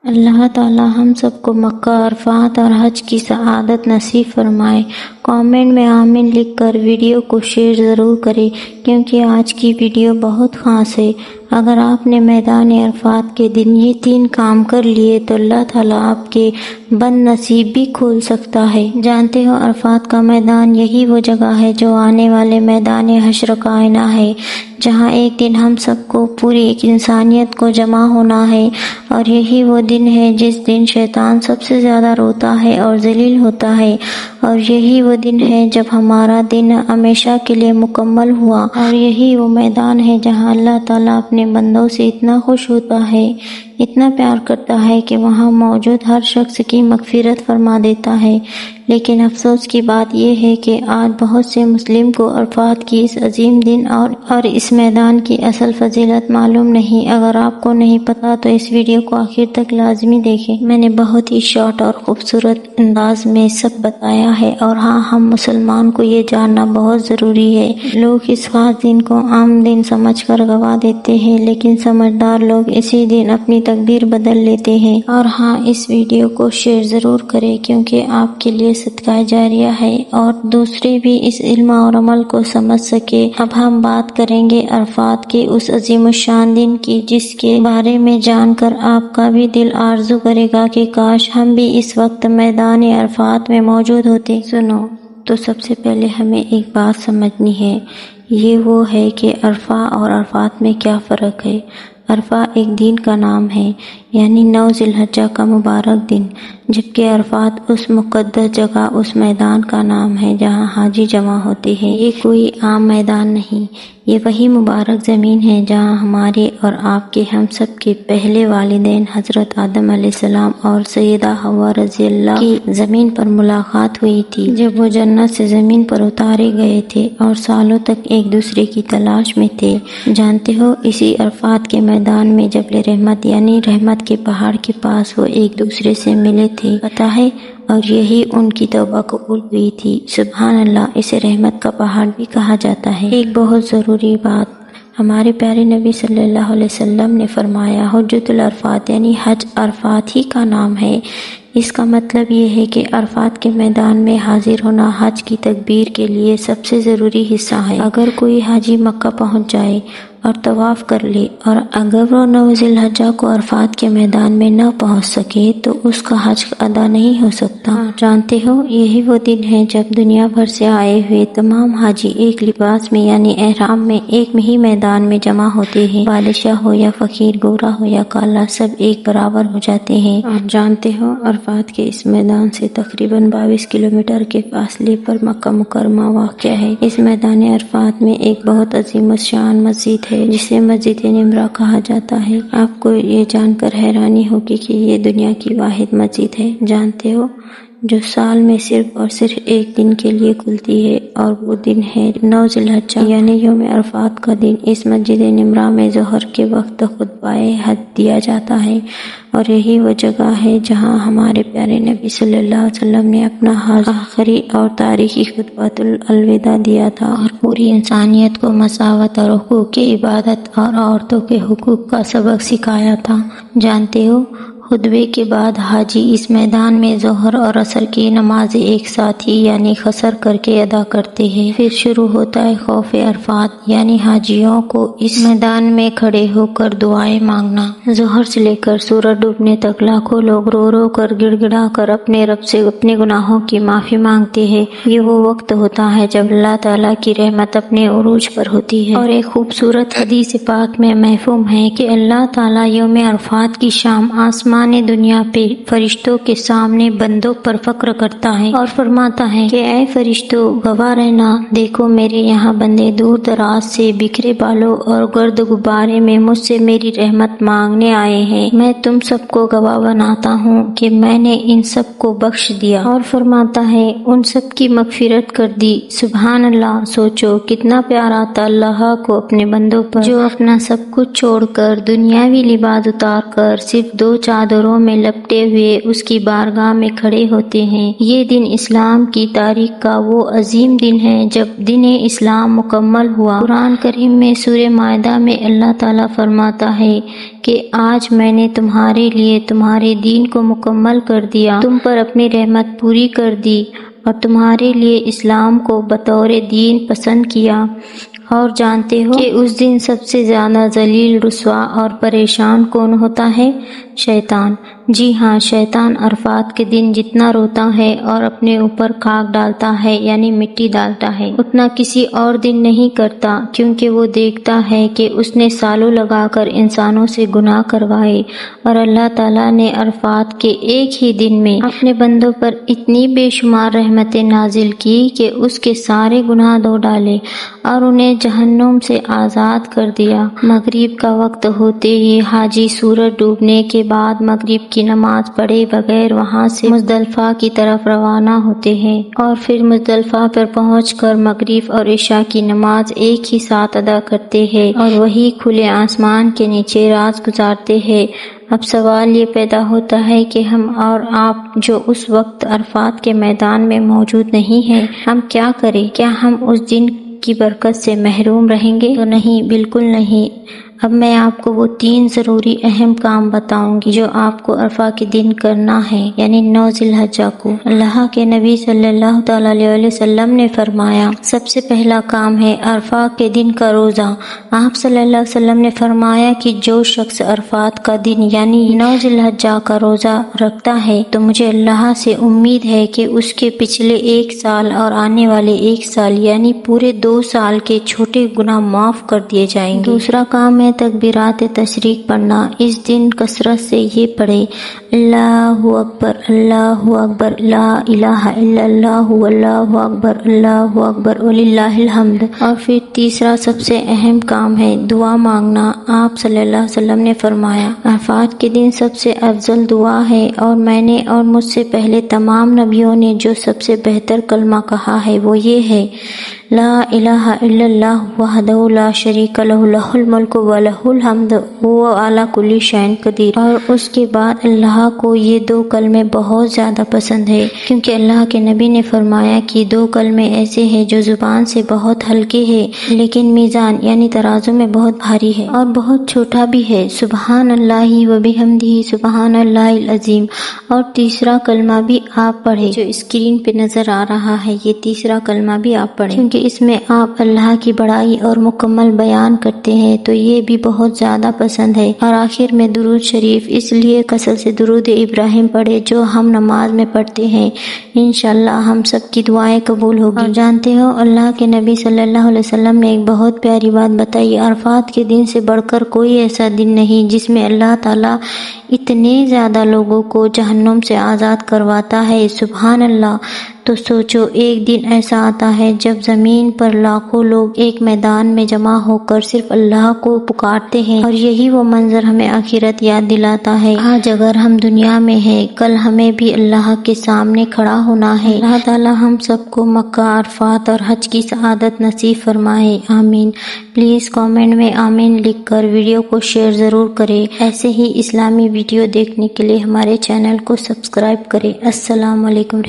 اللہ تعالی ہم سب کو مکہ، عرفات اور حج کی سعادت نصیب فرمائے۔ کامنٹ میں آمین لکھ کر ویڈیو کو شیئر ضرور کریں کیونکہ آج کی ویڈیو بہت خاص ہے۔ اگر آپ نے میدان عرفات کے دن یہ 3 کام کر لیے تو اللہ تعالیٰ آپ کے بند نصیب بھی کھول سکتا ہے۔ جانتے ہو عرفات کا میدان یہی وہ جگہ ہے جو آنے والے میدان حشر کا آئینہ ہے، جہاں ایک دن ہم سب کو پوری ایک انسانیت کو جمع ہونا ہے، اور یہی وہ دن ہے جس دن شیطان سب سے زیادہ روتا ہے اور ذلیل ہوتا ہے، اور یہی وہ دن ہے جب ہمارا دن ہمیشہ کے لیے مکمل ہوا، اور یہی وہ میدان ہے جہاں اللہ تعالیٰ اپنے بندوں سے اتنا خوش ہوتا ہے، اتنا پیار کرتا ہے کہ وہاں موجود ہر شخص کی مغفرت فرما دیتا ہے۔ لیکن افسوس کی بات یہ ہے کہ آج بہت سے مسلم کو عرفات کی اس عظیم دن اور اس میدان کی اصل فضیلت معلوم نہیں۔ اگر آپ کو نہیں پتا تو اس ویڈیو کو آخر تک لازمی دیکھیں۔ میں نے بہت ہی شارٹ اور خوبصورت انداز میں سب بتایا ہے، اور ہاں، ہم مسلمان کو یہ جاننا بہت ضروری ہے۔ لوگ اس خاص دن کو عام دن سمجھ کر گوا دیتے ہیں، لیکن سمجھدار لوگ اسی دن اپنی تقدیر بدل لیتے ہیں۔ اور ہاں، اس ویڈیو کو شیئر ضرور کریں کیونکہ آپ کے لیے صدقہ جاریہ ہے اور دوسرے بھی اس علم اور عمل کو سمجھ سکے۔ اب ہم بات کریں گے عرفات کے اس عظیم الشان دن کی، جس کے بارے میں جان کر آپ کا بھی دل آرزو کرے گا کہ کاش ہم بھی اس وقت میدان عرفات میں موجود ہوتے۔ سنو تو سب سے پہلے ہمیں ایک بات سمجھنی ہے، یہ وہ ہے کہ عرفہ اور عرفات میں کیا فرق ہے۔ عرفہ ایک دن کا نام ہے، یعنی 9 ذی الحجہ کا مبارک دن، جبکہ عرفات اس مقدس جگہ، اس میدان کا نام ہے جہاں حاجی جمع ہوتے ہیں۔ یہ کوئی عام میدان نہیں، یہ وہی مبارک زمین ہے جہاں ہمارے اور آپ کے، ہم سب کے پہلے والدین حضرت آدم علیہ السلام اور سیدہ حوا رضی اللہ کی زمین پر ملاقات ہوئی تھی، جب وہ جنت سے زمین پر اتارے گئے تھے اور سالوں تک ایک دوسرے کی تلاش میں تھے۔ جانتے ہو، اسی عرفات کے میدان میں جبل رحمت یعنی رحمت کے پہاڑ کے پاس وہ ایک دوسرے سے ملے تھے، پتہ ہے، اور یہی ان کی توبہ قبول ہوئی تھی۔ سبحان اللہ، اسے رحمت کا پہاڑ بھی کہا جاتا ہے۔ ایک بہت ضروری بات، ہمارے پیارے نبی صلی اللہ علیہ وسلم نے فرمایا، حجۃ العرفات یعنی حج عرفات ہی کا نام ہے۔ اس کا مطلب یہ ہے کہ عرفات کے میدان میں حاضر ہونا حج کی تکبیر کے لیے سب سے ضروری حصہ ہے۔ اگر کوئی حاجی مکہ پہنچ جائے اور طواف کر لے، اور اگر وہ 9 ذی الحجہ کو عرفات کے میدان میں نہ پہنچ سکے تو اس کا حج ادا نہیں ہو سکتا۔ جانتے ہو، یہی وہ دن ہے جب دنیا بھر سے آئے ہوئے تمام حاجی ایک لباس میں یعنی احرام میں ایک ہی میدان میں جمع ہوتے ہیں۔ بادشاہ ہو یا فقیر، گورا ہو یا کالا، سب ایک برابر ہو جاتے ہیں۔ اور جانتے ہو، عرفات کے اس میدان سے تقریباً 22 کلومیٹر کے فاصلے پر مکہ مکرمہ واقع ہے۔ اس میدان عرفات میں ایک بہت عظیم الشان مسجد ہے جسے مسجد نمرہ کہا جاتا ہے۔ آپ کو یہ جان کر حیرانی ہوگی کہ یہ دنیا کی واحد مسجد ہے، جانتے ہو، جو سال میں صرف اور صرف ایک دن کے لیے کھلتی ہے، اور وہ دن ہے 9 ذی الحجہ یعنی یوم عرفات کا دن۔ اس مسجد نمرہ میں ظہر کے وقت خطبہ حج دیا جاتا ہے، اور یہی وہ جگہ ہے جہاں ہمارے پیارے نبی صلی اللہ علیہ وسلم نے اپنا آخری اور تاریخی خطبۃ الوداع دیا تھا، اور پوری انسانیت کو مساوات اور حقوق کی عبادت اور عورتوں کے حقوق کا سبق سکھایا تھا۔ جانتے ہو، خطبے کے بعد حاجی اس میدان میں ظہر اور عصر کی نماز ایک ساتھ ہی یعنی قصر کر کے ادا کرتے ہیں۔ پھر شروع ہوتا ہے خوف عرفات، یعنی حاجیوں کو اس میدان میں کھڑے ہو کر دعائیں مانگنا۔ ظہر سے لے کر سورج ڈوبنے تک لاکھوں لوگ رو رو کر، گڑ گڑا کر اپنے رب سے اپنے گناہوں کی معافی مانگتے ہیں۔ یہ وہ وقت ہوتا ہے جب اللہ تعالیٰ کی رحمت اپنے عروج پر ہوتی ہے، اور ایک خوبصورت حدیث پاک میں محفوظ ہے کہ اللہ تعالیٰ یوم عرفات کی شام آسمان دنیا پہ فرشتوں کے سامنے بندوں پر فخر کرتا ہے اور فرماتا ہے کہ اے فرشتوں، گواہ رہنا، دیکھو میرے یہاں بندے دور دراز سے بکھرے بالوں اور گرد غبارے میں مجھ سے میری رحمت مانگنے آئے ہیں۔ میں تم سب کو گواہ بناتا ہوں کہ میں نے ان سب کو بخش دیا، اور فرماتا ہے ان سب کی مغفرت کر دی۔ سبحان اللہ، سوچو کتنا پیار آتا اللہ کو اپنے بندوں پر، جو اپنا سب کچھ چھوڑ کر، دنیاوی لباس اتار کر، صرف 2 چادر چادروں میں لپٹے ہوئے اس کی بارگاہ میں کھڑے ہوتے ہیں۔ یہ دن اسلام کی تاریخ کا وہ عظیم دن ہے جب دین اسلام مکمل ہوا۔ قرآن کریم میں سورہ مائدہ میں اللہ تعالیٰ فرماتا ہے کہ آج میں نے تمہارے لیے تمہارے دین کو مکمل کر دیا، تم پر اپنی رحمت پوری کر دی اور تمہارے لیے اسلام کو بطور دین پسند کیا۔ اور جانتے ہو کہ اس دن سب سے زیادہ ذلیل، رسوا اور پریشان کون ہوتا ہے؟ شیطان۔ جی ہاں، شیطان عرفات کے دن جتنا روتا ہے اور اپنے اوپر خاک ڈالتا ہے یعنی مٹی ڈالتا ہے، اتنا کسی اور دن نہیں کرتا، کیونکہ وہ دیکھتا ہے کہ اس نے سالوں لگا کر انسانوں سے گناہ کروائے، اور اللہ تعالیٰ نے عرفات کے ایک ہی دن میں اپنے بندوں پر اتنی بے شمار رحمتیں نازل کی کہ اس کے سارے گناہ دھو ڈالے اور انہیں جہنم سے آزاد کر دیا۔ مغرب کا وقت ہوتے ہی حاجی سورج ڈوبنے کے بعد مغرب کی نماز پڑھے بغیر وہاں سے مزدلفہ کی طرف روانہ ہوتے ہیں، اور پھر مزدلفہ پر پہنچ کر مغرب اور عشاء کی نماز ایک ہی ساتھ ادا کرتے ہیں اور وہی کھلے آسمان کے نیچے رات گزارتے ہیں۔ اب سوال یہ پیدا ہوتا ہے کہ ہم اور آپ جو اس وقت عرفات کے میدان میں موجود نہیں ہیں، ہم کیا کریں؟ کیا ہم اس دن کی برکت سے محروم رہیں گے؟ تو نہیں، بالکل نہیں۔ اب میں آپ کو وہ 3 ضروری اہم کام بتاؤں گی جو آپ کو عرفہ کے دن کرنا ہے، یعنی 9 ذی الحجہ کو۔ اللہ کے نبی صلی اللہ تعالیٰ علیہ وسلم نے فرمایا، سب سے پہلا کام ہے عرفہ کے دن کا روزہ۔ آپ صلی اللہ علیہ وسلم نے فرمایا کہ جو شخص عرفات کا دن یعنی 9 ذی الحجہ کا روزہ رکھتا ہے تو مجھے اللہ سے امید ہے کہ اس کے پچھلے 1 سال اور آنے والے 1 سال یعنی پورے 2 سال کے چھوٹے گناہ معاف کر دیے جائیں گے۔ دوسرا کام ہے تکبیرات تشریق پڑھنا۔ اس دن کثرت سے یہ پڑھے، اللہ اکبر، لا الہ الا اللہ، اللہ اکبر وللہ الحمد۔ اور پھر تیسرا سب سے اہم کام ہے دعا مانگنا۔ آپ صلی اللہ علیہ وسلم نے فرمایا، عرفات کے دن سب سے افضل دعا ہے، اور میں نے اور مجھ سے پہلے تمام نبیوں نے جو سب سے بہتر کلمہ کہا ہے وہ یہ ہے، لا الہ الا اللہ وحدہ لا شریک لہ، لہ الملک ولہ الحمد وہو علی کل شیء قدیر۔ اور اس کے بعد اللہ کو یہ 2 کلمے بہت زیادہ پسند ہے، کیونکہ اللہ کے نبی نے فرمایا کہ 2 کلمے ایسے ہیں جو زبان سے بہت ہلکے ہیں لیکن میزان یعنی ترازو میں بہت بھاری ہے اور بہت چھوٹا بھی ہے، سبحان اللہ وبحمدہ سبحان اللہ العظیم۔ اور تیسرا کلمہ بھی آپ پڑھیں جو اسکرین پہ نظر آ رہا ہے، یہ تیسرا کلمہ بھی آپ پڑھیں، کیونکہ اس میں آپ اللہ کی بڑائی اور مکمل بیان کرتے ہیں تو یہ بھی بہت زیادہ پسند ہے۔ اور آخر میں درود شریف، اس لیے کثرت سے درود ابراہیم پڑھے جو ہم نماز میں پڑھتے ہیں، انشاءاللہ ہم سب کی دعائیں قبول ہوگی۔ اور جانتے ہو اللہ کے نبی صلی اللہ علیہ وسلم نے ایک بہت پیاری بات بتائی، عرفات کے دن سے بڑھ کر کوئی ایسا دن نہیں جس میں اللہ تعالیٰ اتنے زیادہ لوگوں کو جہنم سے آزاد کرواتا ہے۔ سبحان اللہ۔ تو سوچو، ایک دن ایسا آتا ہے جب زمین پر لاکھوں لوگ ایک میدان میں جمع ہو کر صرف اللہ کو پکارتے ہیں، اور یہی وہ منظر ہمیں آخرت یاد دلاتا ہے۔ آج اگر ہم دنیا میں ہیں، کل ہمیں بھی اللہ کے سامنے کھڑا ہونا ہے۔ اللہ تعالی ہم سب کو مکہ، عرفات اور حج کی سعادت نصیب فرمائے، آمین۔ پلیز کامنٹ میں آمین لکھ کر ویڈیو کو شیئر ضرور کریں۔ ایسے ہی اسلامی ویڈیو دیکھنے کے لیے ہمارے چینل کو سبسکرائب کریں۔ السلام علیکم۔